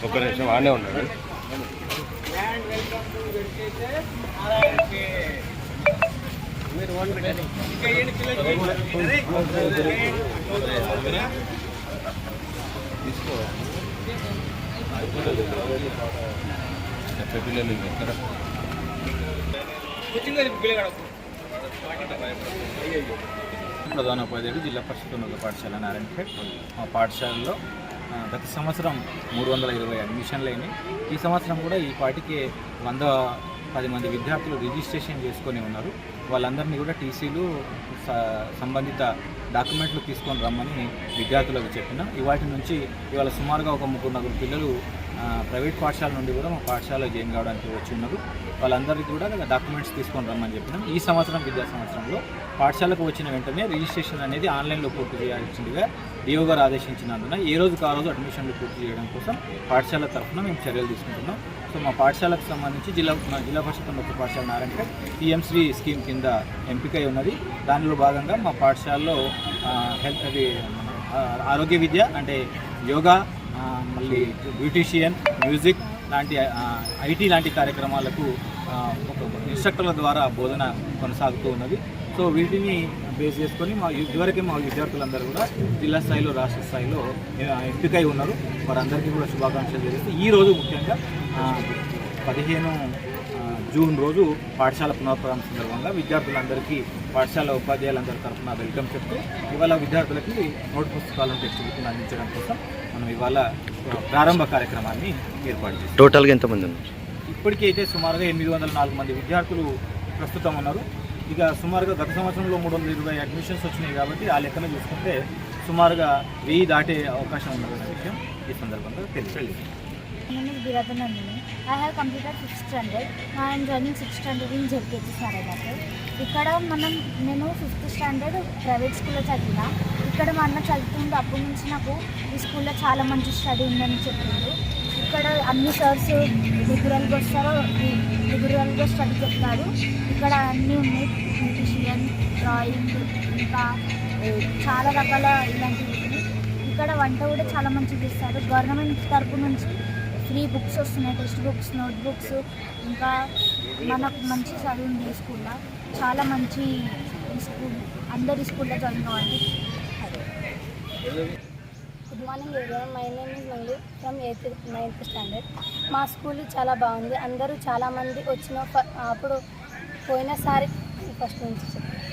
ఒక్క నిమిషం ఆనే ఉన్నాడు. తీసుకో పిల్లలు ఎక్కడ ప్రధానోపాధ్యాయుడు జిల్లా పరిషత్ ఉన్నత పాఠశాల నారాయణపేట్. మా పాఠశాలలో గత సంవత్సరం 320 అడ్మిషన్లు అయినాయి. ఈ సంవత్సరం కూడా ఈ పాటికి 110 మంది విద్యార్థులు రిజిస్ట్రేషన్ చేసుకొని ఉన్నారు. వాళ్ళందరినీ కూడా టీసీలు సంబంధిత డాక్యుమెంట్లు తీసుకొని రమ్మని విద్యార్థులకు చెప్పిన. ఇవాటి నుంచి ఇవాళ సుమారుగా ఒక 3-4 పిల్లలు ప్రైవేట్ పాఠశాల నుండి కూడా మా పాఠశాలలో జాయిన్ కావడానికి వచ్చి ఉన్నారు. వాళ్ళందరికీ కూడా డాక్యుమెంట్స్ తీసుకొని రమ్మని చెప్పినాం. ఈ సంవత్సరం విద్యా సంవత్సరంలో పాఠశాలకు వచ్చిన వెంటనే రిజిస్ట్రేషన్ అనేది ఆన్లైన్లో పూర్తి చేయాల్సిందిగా డిఓ గారు ఆదేశించినందున ఏ రోజుకు ఆ రోజు అడ్మిషన్లు పూర్తి చేయడం కోసం పాఠశాల తరఫున మేము చర్యలు తీసుకుంటున్నాం. సో మా పాఠశాలకు సంబంధించి జిల్లా పరిషత్ ఉన్నత పాఠశాల నారాయణపేట్ పిఎంశ్రీ స్కీమ్ కింద ఎంపికై ఉన్నది. దానిలో భాగంగా మా పాఠశాలలో హెల్త్ అది ఆరోగ్య విద్య అంటే యోగా, మళ్ళీ బ్యూటీషియన్, మ్యూజిక్ లాంటి ఐటీ లాంటి కార్యక్రమాలకు ఒక ఇన్స్ట్రక్టర్ల ద్వారా బోధన కొనసాగుతూ ఉన్నది. సో వీటిని బేస్ చేసుకొని ఇదివరకే మా విద్యార్థులందరూ కూడా జిల్లా స్థాయిలో రాష్ట్ర స్థాయిలో ఎంపికై ఉన్నారు. వారందరికీ కూడా శుభాకాంక్షలు తెలియజేస్తే ఈరోజు ముఖ్యంగా 15 జూన్ రోజు పాఠశాల పునఃప్రారంభం సందర్భంగా విద్యార్థులందరికీ పాఠశాల ఉపాధ్యాయులందరి తరఫున వెల్కమ్ చెప్తూ ఇవాళ విద్యార్థులకి నోట్ పుస్తకాలను టెక్స్ట్ బుక్ను అందించడం కోసం మనం ఇవాళ ప్రారంభ కార్యక్రమాన్ని ఏర్పాటు చేస్తాం. టోటల్గా ఎంతమంది ఉన్నారు? ఇప్పటికీ అయితే సుమారుగా 804 మంది విద్యార్థులు ప్రస్తుతం ఉన్నారు. ఇక సుమారుగా గత సంవత్సరంలో 320 అడ్మిషన్స్ వచ్చినాయి కాబట్టి ఆ లెక్కన చూసుకుంటే సుమారుగా 1000 దాటే అవకాశం ఉన్నదన్న విషయం ఈ సందర్భంగా తెలియదు. My name is Biradha Nandini. I have completed 6th standard. Now I am joining 6th standard in JKG Saragate. ఇక్కడ నేను 5th స్టాండర్డ్ ప్రైవేట్ స్కూల్లో చదివిన. ఇక్కడ మా అన్న చదువుతుండే అప్పటి నుంచి నాకు ఈ స్కూల్లో చాలా మంచి స్టడీ ఉందని చెప్పిండు. ఇక్కడ అన్ని సర్స్ రెగ్యులర్గా వస్తారు, రెగ్యులర్గా స్టడీ చెప్తారు. ఇక్కడ అన్నీ ఉన్నాయి, బ్యూటిషియన్, డ్రాయింగ్, ఇంకా చాలా రకాల ఇలాంటివి. ఇక్కడ వంట కూడా చాలా మంచిగా ఇస్తారు. గవర్నమెంట్ తరపు నుంచి ఫ్రీ బుక్స్ వస్తున్నాయి, టెక్స్ట్ బుక్స్, నోట్ బుక్స్. ఇంకా మనకు మంచి చదువు ఉంది ఈ స్కూల్లో. చాలా మంచి స్కూల్, అందరి స్కూల్లో జాయిన్ కావాలి. Good morning everyone, my name is Manju from 9th standard. మా స్కూల్ చాలా బాగుంది. అందరూ చాలామంది వచ్చిన అప్పుడు పోయినసారి ఫస్ట్ నుంచి చెప్పారు.